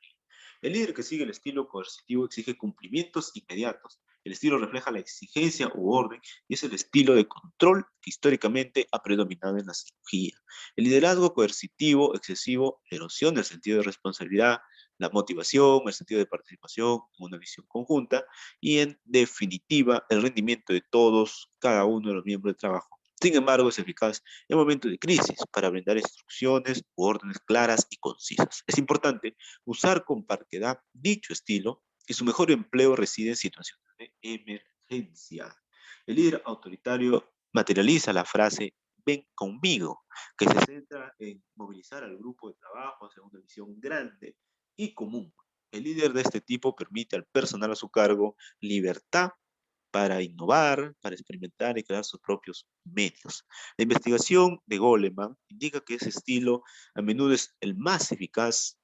[SPEAKER 1] El líder que sigue el estilo coercitivo exige cumplimientos inmediatos. El estilo refleja la exigencia u orden y es el estilo de control que históricamente ha predominado en la cirugía. El liderazgo coercitivo excesivo erosiona el sentido de responsabilidad, la motivación, el sentido de participación, una visión conjunta y, en definitiva, el rendimiento de todos, cada uno de los miembros del trabajo. Sin embargo, es eficaz en momentos de crisis para brindar instrucciones u órdenes claras y concisas. Es importante usar con parquedad dicho estilo y su mejor empleo reside en situaciones de emergencia. El líder autoritario materializa la frase ven conmigo, que se centra en movilizar al grupo de trabajo hacia una visión grande y común. El líder de este tipo permite al personal a su cargo libertad para innovar, para experimentar y crear sus propios medios. La investigación de Goleman indica que ese estilo a menudo es el más eficaz.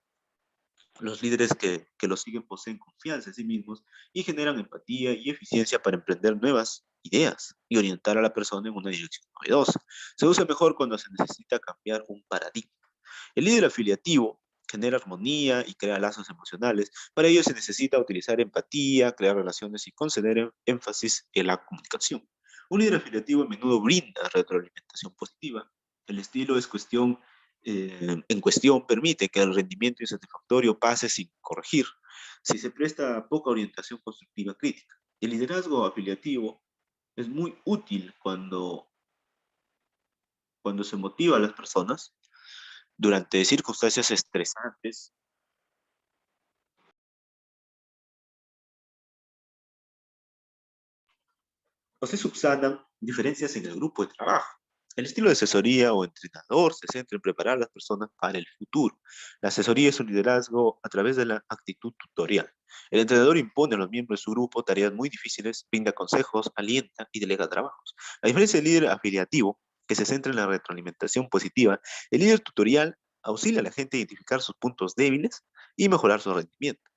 [SPEAKER 1] Los líderes que lo siguen poseen confianza en sí mismos y generan empatía y eficiencia para emprender nuevas ideas y orientar a la persona en una dirección novedosa. Se usa mejor cuando se necesita cambiar un paradigma. El líder afiliativo genera armonía y crea lazos emocionales. Para ello se necesita utilizar empatía, crear relaciones y conceder énfasis en la comunicación. Un líder afiliativo a menudo brinda retroalimentación positiva. El estilo en cuestión permite que el rendimiento insatisfactorio pase sin corregir, si se presta poca orientación constructiva crítica. El liderazgo afiliativo es muy útil cuando se motiva a las personas durante circunstancias estresantes o se subsanan diferencias en el grupo de trabajo. El estilo de asesoría o entrenador se centra en preparar a las personas para el futuro. La asesoría es un liderazgo a través de la actitud tutorial. El entrenador impone a los miembros de su grupo tareas muy difíciles, brinda consejos, alienta y delega trabajos. A diferencia del líder afiliativo, que se centra en la retroalimentación positiva, el líder tutorial auxilia a la gente a identificar sus puntos débiles y mejorar su rendimiento,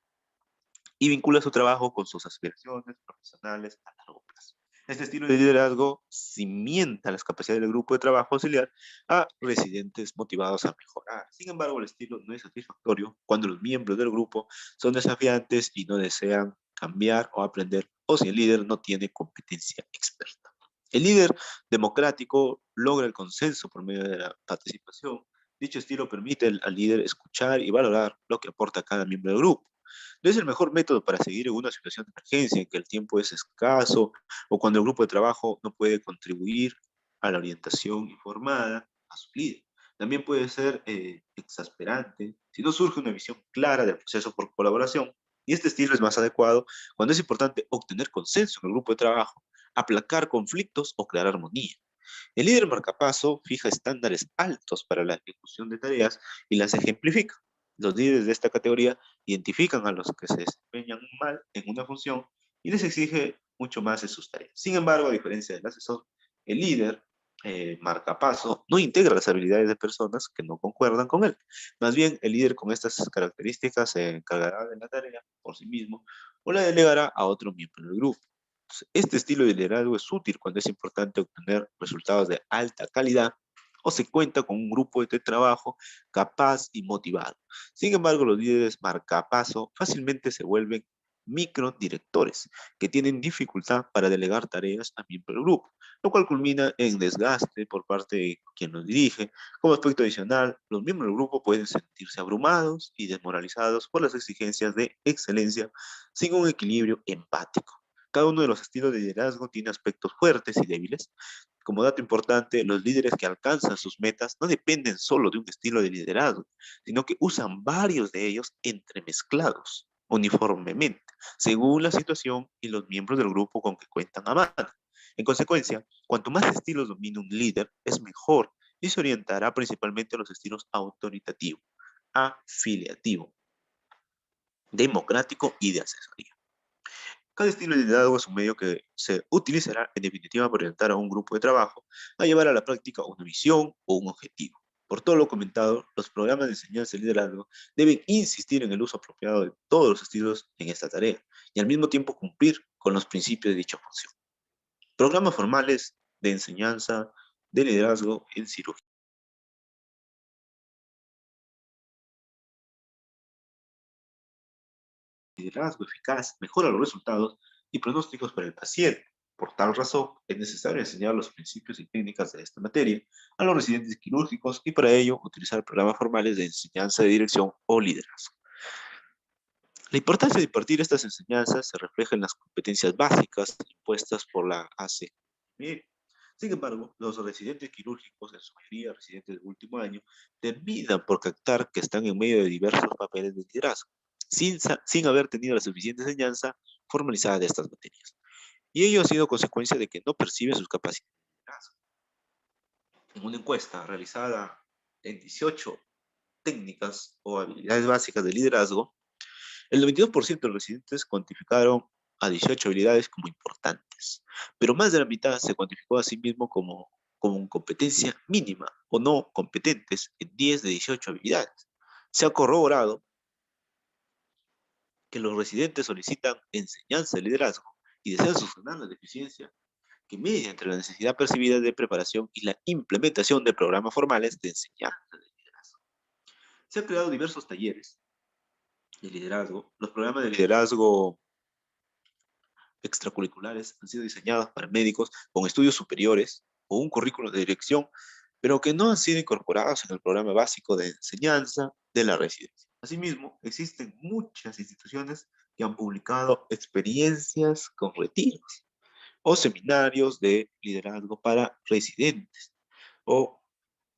[SPEAKER 1] y vincula su trabajo con sus aspiraciones profesionales a largo plazo. Este estilo de liderazgo cimienta las capacidades del grupo de trabajo auxiliar a residentes motivados a mejorar. Sin embargo, el estilo no es satisfactorio cuando los miembros del grupo son desafiantes y no desean cambiar o aprender, o si el líder no tiene competencia experta. El líder democrático logra el consenso por medio de la participación. Dicho estilo permite al líder escuchar y valorar lo que aporta cada miembro del grupo. No es el mejor método para seguir en una situación de emergencia en que el tiempo es escaso o cuando el grupo de trabajo no puede contribuir a la orientación informada a su líder. También puede ser exasperante si no surge una visión clara del proceso por colaboración, y este estilo es más adecuado cuando es importante obtener consenso en el grupo de trabajo, aplacar conflictos o crear armonía. El líder marcapaso fija estándares altos para la ejecución de tareas y las ejemplifica. Los líderes de esta categoría identifican a los que se desempeñan mal en una función y les exige mucho más en sus tareas. Sin embargo, a diferencia del asesor, el líder marcapaso no integra las habilidades de personas que no concuerdan con él. Más bien, el líder con estas características se encargará de la tarea por sí mismo o la delegará a otro miembro del grupo. Este estilo de liderazgo es útil cuando es importante obtener resultados de alta calidad o se cuenta con un grupo de trabajo capaz y motivado. Sin embargo, los líderes marcapaso fácilmente se vuelven microdirectores que tienen dificultad para delegar tareas a miembros del grupo, lo cual culmina en desgaste por parte de quien los dirige. Como aspecto adicional, los miembros del grupo pueden sentirse abrumados y desmoralizados por las exigencias de excelencia sin un equilibrio empático. Cada uno de los estilos de liderazgo tiene aspectos fuertes y débiles. Como dato importante, los líderes que alcanzan sus metas no dependen solo de un estilo de liderazgo, sino que usan varios de ellos entremezclados uniformemente, según la situación y los miembros del grupo con que cuentan a mano. En consecuencia, cuanto más estilos domina un líder, es mejor y se orientará principalmente a los estilos autoritativo, afiliativo, democrático y de asesoría. Cada estilo de liderazgo es un medio que se utilizará en definitiva para orientar a un grupo de trabajo a llevar a la práctica una visión o un objetivo. Por todo lo comentado, los programas de enseñanza y liderazgo deben insistir en el uso apropiado de todos los estilos en esta tarea y al mismo tiempo cumplir con los principios de dicha función. Programas formales de enseñanza de liderazgo en cirugía. Liderazgo eficaz mejora los resultados y pronósticos para el paciente. Por tal razón, es necesario enseñar los principios y técnicas de esta materia a los residentes quirúrgicos y para ello utilizar programas formales de enseñanza de dirección o liderazgo. La importancia de impartir estas enseñanzas se refleja en las competencias básicas impuestas por la ACMR. Sin embargo, los residentes quirúrgicos, en su mayoría residentes de último año, terminan por captar que están en medio de diversos papeles de liderazgo, sin haber tenido la suficiente enseñanza formalizada de estas materias. Y ello ha sido consecuencia de que no perciben sus capacidades de liderazgo. En una encuesta realizada en 18 técnicas o habilidades básicas de liderazgo, el 92% de los residentes cuantificaron a 18 habilidades como importantes, pero más de la mitad se cuantificó a sí mismo como competencia mínima o no competentes en 10 de 18 habilidades. Se ha corroborado que los residentes solicitan enseñanza de liderazgo y desean subsanar la deficiencia que media entre la necesidad percibida de preparación y la implementación de programas formales de enseñanza de liderazgo. Se han creado diversos talleres de liderazgo. Los programas de liderazgo extracurriculares han sido diseñados para médicos con estudios superiores o un currículo de dirección, pero que no han sido incorporados en el programa básico de enseñanza de la residencia. Asimismo, existen muchas instituciones que han publicado experiencias con retiros o seminarios de liderazgo para residentes o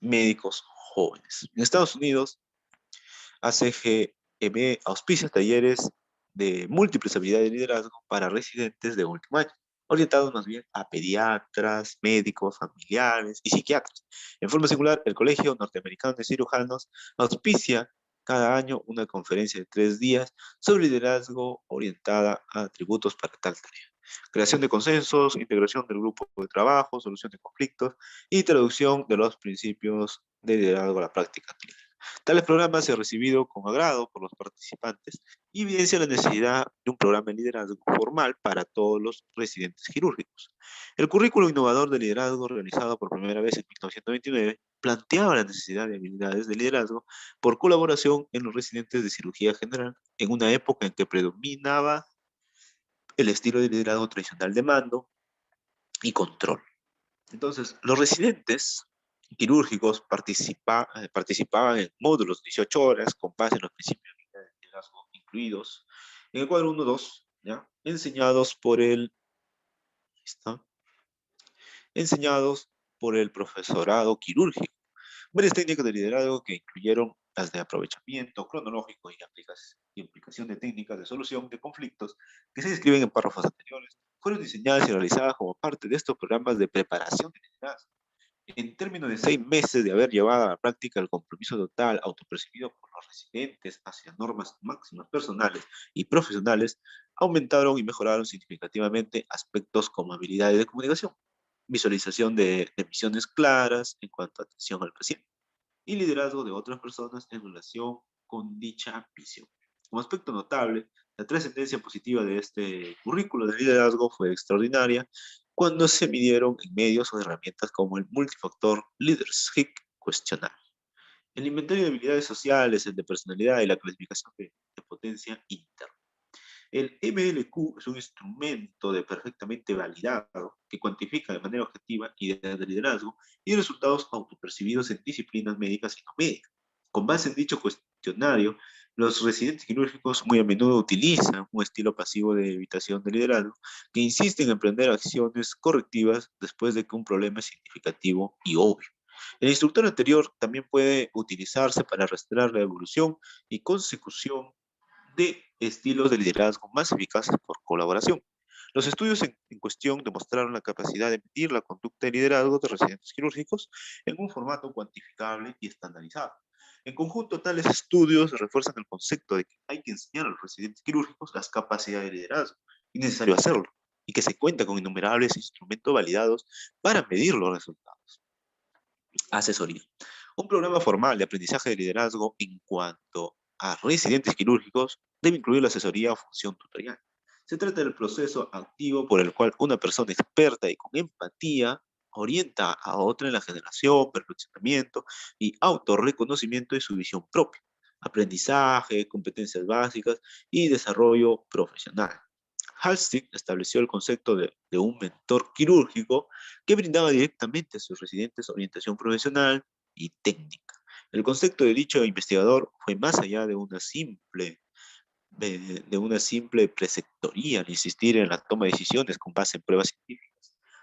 [SPEAKER 1] médicos jóvenes. En Estados Unidos, ACGM auspicia talleres de múltiples habilidades de liderazgo para residentes de último año. orientados más bien a pediatras, médicos, familiares y psiquiatras. En forma singular, el Colegio Norteamericano de Cirujanos auspicia cada año una conferencia de 3 días sobre liderazgo orientada a atributos para tal tarea. Creación de consensos, integración del grupo de trabajo, solución de conflictos y traducción de los principios de liderazgo a la práctica clínica. Tales programas se han recibido con agrado por los participantes y evidencia la necesidad de un programa de liderazgo formal para todos los residentes quirúrgicos. El currículo innovador de liderazgo realizado por primera vez en 1929 planteaba la necesidad de habilidades de liderazgo por colaboración en los residentes de cirugía general en una época en que predominaba el estilo de liderazgo tradicional de mando y control. Entonces, los residentes quirúrgicos participaban en módulos de 18 horas con base en los principios de liderazgo incluidos en el cuadro 1-2, ¿ya? Enseñados por ¿está? Enseñados por el profesorado quirúrgico. Varias técnicas de liderazgo que incluyeron las de aprovechamiento cronológico y aplicación de técnicas de solución de conflictos que se describen en párrafos anteriores, fueron diseñadas y realizadas como parte de estos programas de preparación de liderazgo. En términos de 6 meses de haber llevado a la práctica el compromiso total autopercibido por los residentes hacia normas máximas personales y profesionales, aumentaron y mejoraron significativamente aspectos como habilidades de comunicación, visualización de misiones claras en cuanto a atención al paciente y liderazgo de otras personas en relación con dicha visión. Como aspecto notable, la trascendencia positiva de este currículo de liderazgo fue extraordinaria cuando se midieron en medios o herramientas como el multifactor Leadership Questionnaire, el inventario de habilidades sociales, el de personalidad y la clasificación de potencia interna. El MLQ es un instrumento de perfectamente validado que cuantifica de manera objetiva ideas de liderazgo y resultados autopercibidos en disciplinas médicas y no médicas. Con base en dicho cuestionario, los residentes quirúrgicos muy a menudo utilizan un estilo pasivo de evitación de liderazgo que insiste en emprender acciones correctivas después de que un problema es significativo y obvio. El instructor anterior también puede utilizarse para rastrear la evolución y consecución de estilos de liderazgo más eficaces por colaboración. Los estudios en cuestión demostraron la capacidad de medir la conducta de liderazgo de residentes quirúrgicos en un formato cuantificable y estandarizado. En conjunto, tales estudios refuerzan el concepto de que hay que enseñar a los residentes quirúrgicos las capacidades de liderazgo, y es necesario hacerlo, y que se cuenta con innumerables instrumentos validados para medir los resultados. Asesoría. Un programa formal de aprendizaje de liderazgo en cuanto a residentes quirúrgicos debe incluir la asesoría o función tutorial. Se trata del proceso activo por el cual una persona experta y con empatía orienta a otra en la generación, perfeccionamiento y autorreconocimiento de su visión propia, aprendizaje, competencias básicas y desarrollo profesional. Halstig estableció el concepto de un mentor quirúrgico que brindaba directamente a sus residentes orientación profesional y técnica. El concepto de dicho investigador fue más allá de una simple preceptoría al insistir en la toma de decisiones con base en pruebas científicas.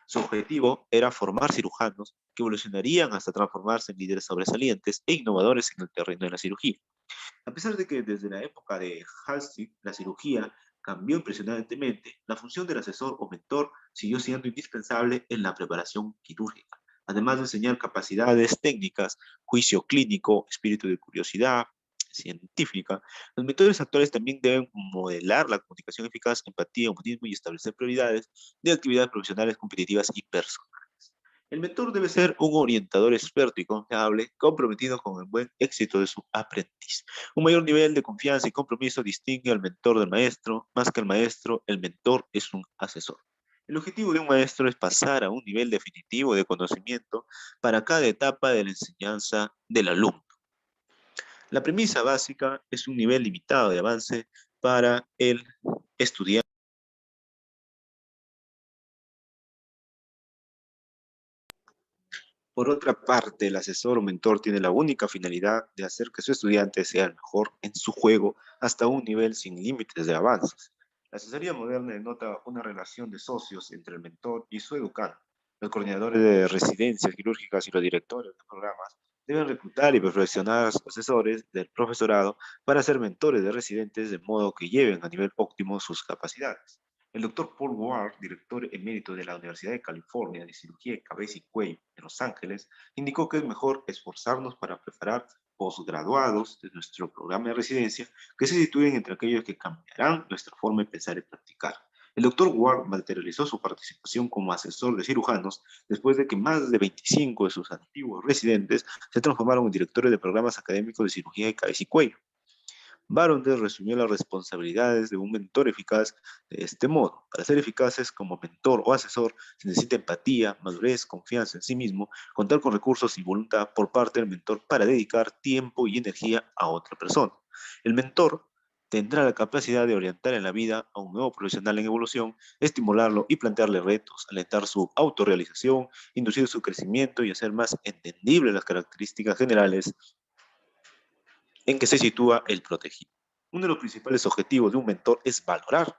[SPEAKER 1] Su objetivo era formar cirujanos que evolucionarían hasta transformarse en líderes sobresalientes e innovadores en el terreno de la cirugía. A pesar de que desde la época de Halstig la cirugía cambió impresionantemente, la función del asesor o mentor siguió siendo indispensable en la preparación quirúrgica. Además de enseñar capacidades técnicas, juicio clínico, espíritu de curiosidad científica, los mentores actuales también deben modelar la comunicación eficaz, empatía, humanismo y establecer prioridades de actividades profesionales competitivas y personales. El mentor debe ser un orientador experto y confiable, comprometido con el buen éxito de su aprendiz. Un mayor nivel de confianza y compromiso distingue al mentor del maestro. Más que el maestro, el mentor es un asesor. El objetivo de un maestro es pasar a un nivel definitivo de conocimiento para cada etapa de la enseñanza del alumno. La premisa básica es un nivel limitado de avance para el estudiante. Por otra parte, el asesor o mentor tiene la única finalidad de hacer que su estudiante sea el mejor en su juego hasta un nivel sin límites de avances. La asesoría moderna denota una relación de socios entre el mentor y su educando. Los coordinadores de residencias quirúrgicas y los directores de programas deben reclutar y perfeccionar a sus asesores del profesorado para ser mentores de residentes de modo que lleven a nivel óptimo sus capacidades. El doctor Paul Ward, director emérito de la Universidad de California de Cirugía de Cabeza y Cuello en Los Ángeles, indicó que es mejor esforzarnos para preparar posgraduados de nuestro programa de residencia que se sitúen entre aquellos que cambiarán nuestra forma de pensar y practicar. El doctor Ward materializó su participación como asesor de cirujanos después de que más de 25 de sus antiguos residentes se transformaron en directores de programas académicos de cirugía de cabeza y cuello. Barondes resumió las responsabilidades de un mentor eficaz de este modo. Para ser eficaces como mentor o asesor, se necesita empatía, madurez, confianza en sí mismo, contar con recursos y voluntad por parte del mentor para dedicar tiempo y energía a otra persona. El mentor tendrá la capacidad de orientar en la vida a un nuevo profesional en evolución, estimularlo y plantearle retos, alentar su autorrealización, inducir su crecimiento y hacer más entendibles las características generales en que se sitúa el protegido. Uno de los principales objetivos de un mentor es valorar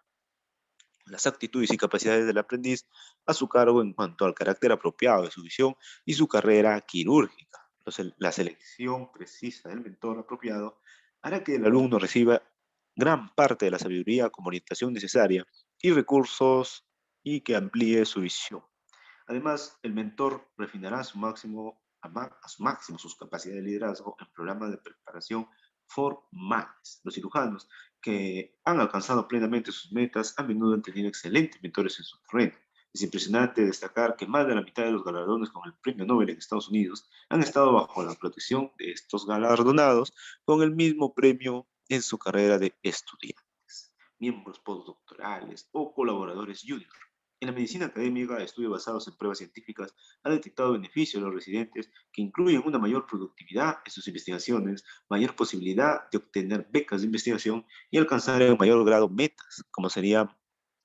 [SPEAKER 1] las actitudes y capacidades del aprendiz a su cargo en cuanto al carácter apropiado de su visión y su carrera quirúrgica. La selección precisa del mentor apropiado hará que el alumno reciba gran parte de la sabiduría como orientación necesaria y recursos y que amplíe su visión. Además, el mentor refinará a su máximo sus capacidades de liderazgo en programas de preparación formales. Los cirujanos que han alcanzado plenamente sus metas a menudo han tenido excelentes mentores en su terreno. Es impresionante destacar que más de la mitad de los galardones con el Premio Nobel en Estados Unidos han estado bajo la protección de estos galardonados con el mismo premio en su carrera de estudiantes, miembros postdoctorales o colaboradores junior. En la medicina académica, estudios basados en pruebas científicas han detectado beneficios a los residentes que incluyen una mayor productividad en sus investigaciones, mayor posibilidad de obtener becas de investigación y alcanzar en mayor grado metas, como serían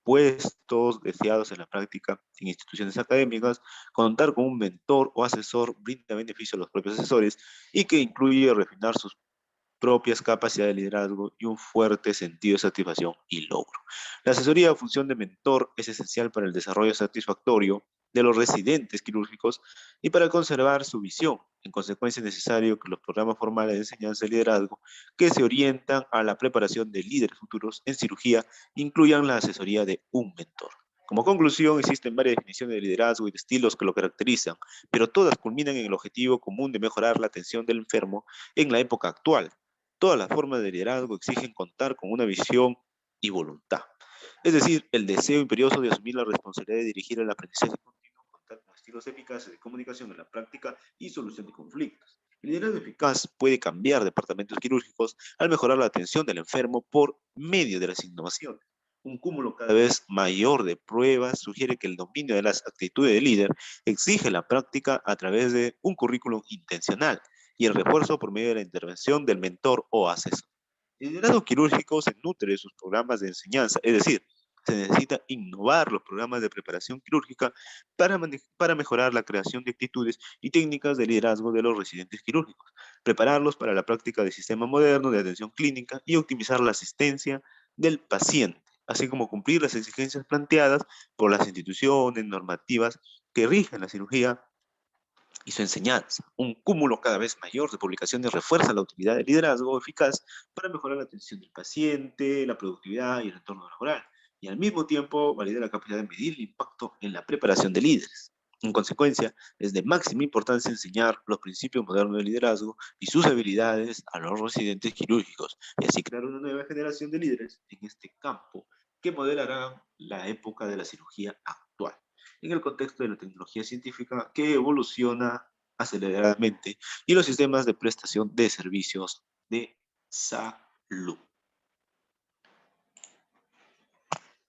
[SPEAKER 1] puestos deseados en la práctica en instituciones académicas, contar con un mentor o asesor brinda beneficio a los propios asesores y que incluye refinar sus propias capacidades de liderazgo y un fuerte sentido de satisfacción y logro. La asesoría o función de mentor es esencial para el desarrollo satisfactorio de los residentes quirúrgicos y para conservar su visión. En consecuencia, es necesario que los programas formales de enseñanza y liderazgo que se orientan a la preparación de líderes futuros en cirugía incluyan la asesoría de un mentor. Como conclusión, existen varias definiciones de liderazgo y de estilos que lo caracterizan, pero todas culminan en el objetivo común de mejorar la atención del enfermo en la época actual. Todas las formas de liderazgo exigen contar con una visión y voluntad. Es decir, el deseo imperioso de asumir la responsabilidad de dirigir el aprendizaje continuo, contar con estilos eficaces de comunicación en la práctica y solución de conflictos. El liderazgo eficaz puede cambiar departamentos quirúrgicos al mejorar la atención del enfermo por medio de las innovaciones. Un cúmulo cada vez mayor de pruebas sugiere que el dominio de las actitudes del líder exige la práctica a través de un currículum intencional y el refuerzo por medio de la intervención del mentor o asesor. El liderazgo quirúrgico se nutre de sus programas de enseñanza, es decir, se necesita innovar los programas de preparación quirúrgica para mejorar la creación de actitudes y técnicas de liderazgo de los residentes quirúrgicos, prepararlos para la práctica de sistemas modernos de atención clínica y optimizar la asistencia del paciente, así como cumplir las exigencias planteadas por las instituciones normativas que rigen la cirugía y su enseñanza. Un cúmulo cada vez mayor de publicaciones refuerza la utilidad del liderazgo eficaz para mejorar la atención del paciente, la productividad y el entorno laboral, y al mismo tiempo valida la capacidad de medir el impacto en la preparación de líderes. En consecuencia, es de máxima importancia enseñar los principios modernos del liderazgo y sus habilidades a los residentes quirúrgicos, y así crear una nueva generación de líderes en este campo que modelarán la época de la cirugía actual en el contexto de la tecnología científica que evoluciona aceleradamente y los sistemas de prestación de servicios de salud.